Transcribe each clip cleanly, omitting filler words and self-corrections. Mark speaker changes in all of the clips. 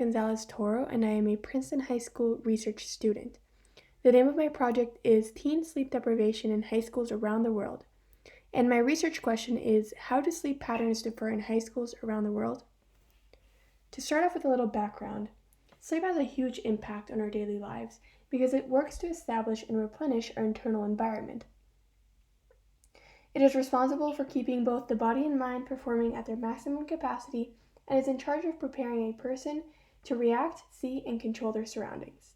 Speaker 1: Gonzalez Toro, and I am a Princeton High School research student. The name of my project is Teen Sleep Deprivation in High Schools Around the World. And my research question is, how do sleep patterns differ in high schools around the world? To start off with a little background, sleep has a huge impact on our daily lives because it works to establish and replenish our internal environment. It is responsible for keeping both the body and mind performing at their maximum capacity and is in charge of preparing a person to react, see, and control their surroundings.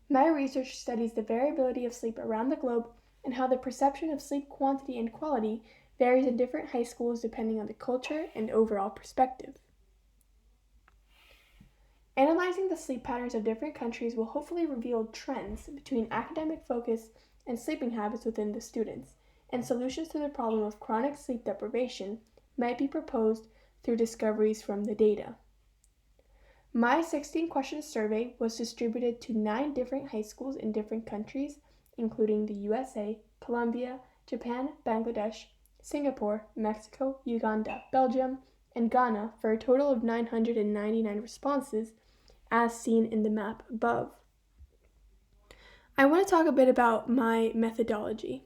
Speaker 1: My research studies the variability of sleep around the globe and how the perception of sleep quantity and quality varies in different high schools depending on the culture and overall perspective. Analyzing the sleep patterns of different countries will hopefully reveal trends between academic focus and sleeping habits within the students, and solutions to the problem of chronic sleep deprivation might be proposed through discoveries from the data. My 16-question survey was distributed to 9 different high schools in different countries, including the USA, Colombia, Japan, Bangladesh, Singapore, Mexico, Uganda, Belgium, and Ghana for a total of 999 responses, as seen in the map above. I want to talk a bit about my methodology.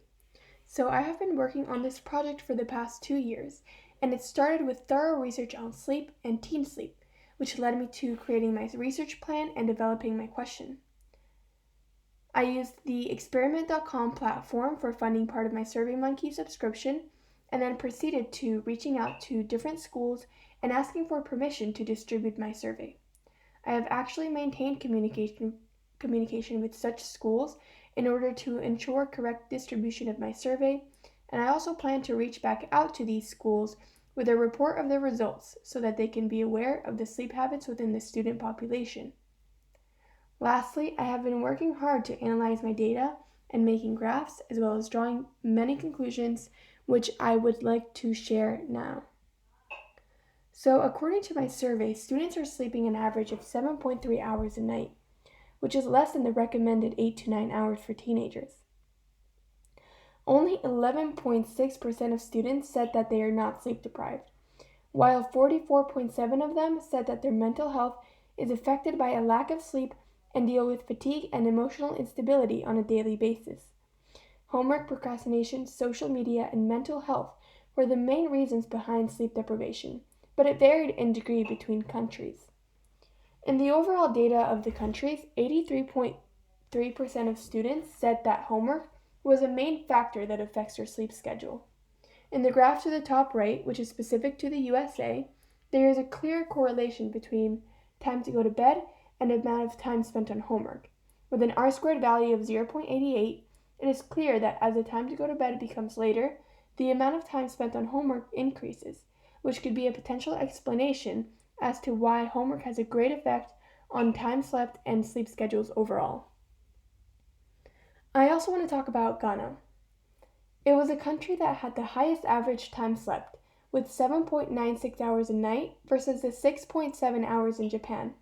Speaker 1: So I have been working on this project for the past 2 years, and it started with thorough research on sleep and teen sleep, which led me to creating my research plan and developing my question. I used the experiment.com platform for funding part of my SurveyMonkey subscription, and then proceeded to reaching out to different schools and asking for permission to distribute my survey. I have actually maintained communication with such schools in order to ensure correct distribution of my survey, and I also plan to reach back out to these schools with a report of their results so that they can be aware of the sleep habits within the student population. Lastly, I have been working hard to analyze my data and making graphs as well as drawing many conclusions, which I would like to share now. So according to my survey, students are sleeping an average of 7.3 hours a night, which is less than the recommended 8 to 9 hours for teenagers. Only 11.6% of students said that they are not sleep deprived, while 44.7% of them said that their mental health is affected by a lack of sleep and deal with fatigue and emotional instability on a daily basis. Homework, procrastination, social media, and mental health were the main reasons behind sleep deprivation, but it varied in degree between countries. In the overall data of the countries, 83.3% of students said that homework was a main factor that affects their sleep schedule. In the graph to the top right, which is specific to the USA, there is a clear correlation between time to go to bed and the amount of time spent on homework. With an R-squared value of 0.88, it is clear that as the time to go to bed becomes later, the amount of time spent on homework increases, which could be a potential explanation as to why homework has a great effect on time slept and sleep schedules overall. I also want to talk about Ghana. It was a country that had the highest average time slept, with 7.96 hours a night versus the 6.7 hours in Japan.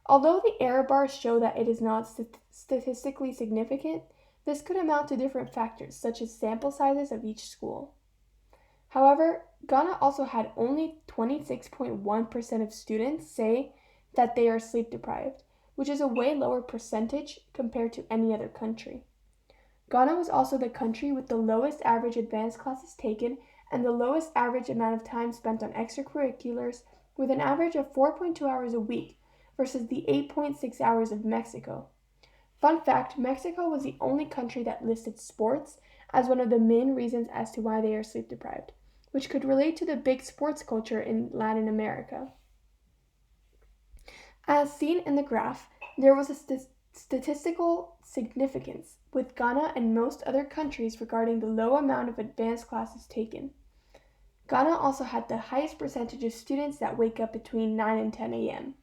Speaker 1: Although the error bars show that it is not statistically significant, this could amount to different factors, such as sample sizes of each school. However, Ghana also had only 26.1% of students say that they are sleep deprived, which is a way lower percentage compared to any other country. Ghana was also the country with the lowest average advanced classes taken and the lowest average amount of time spent on extracurriculars, with an average of 4.2 hours a week versus the 8.6 hours of Mexico. Fun fact, Mexico was the only country that listed sports as one of the main reasons as to why they are sleep deprived, which could relate to the big sports culture in Latin America. As seen in the graph, there was a statistical significance with Ghana and most other countries regarding the low amount of advanced classes taken. Ghana also had the highest percentage of students that wake up between 9 and 10 a.m.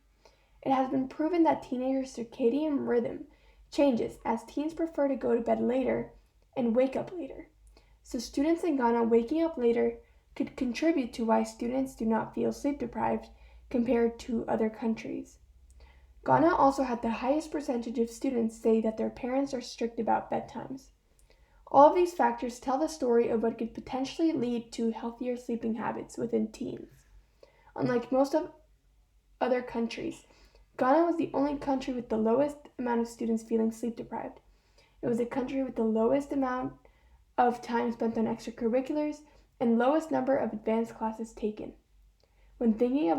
Speaker 1: It has been proven that teenagers' circadian rhythm changes as teens prefer to go to bed later and wake up later. So students in Ghana waking up later could contribute to why students do not feel sleep deprived compared to other countries. Ghana also had the highest percentage of students say that their parents are strict about bedtimes. All of these factors tell the story of what could potentially lead to healthier sleeping habits within teens. Unlike most of other countries, Ghana was the only country with the lowest amount of students feeling sleep deprived. It was a country with the lowest amount of time spent on extracurriculars and lowest number of advanced classes taken. When thinking of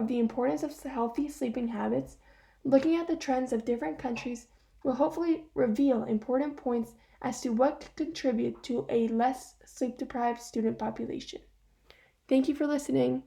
Speaker 1: the importance of healthy sleeping habits, looking at the trends of different countries will hopefully reveal important points as to what could contribute to a less sleep deprived student population. Thank you for listening.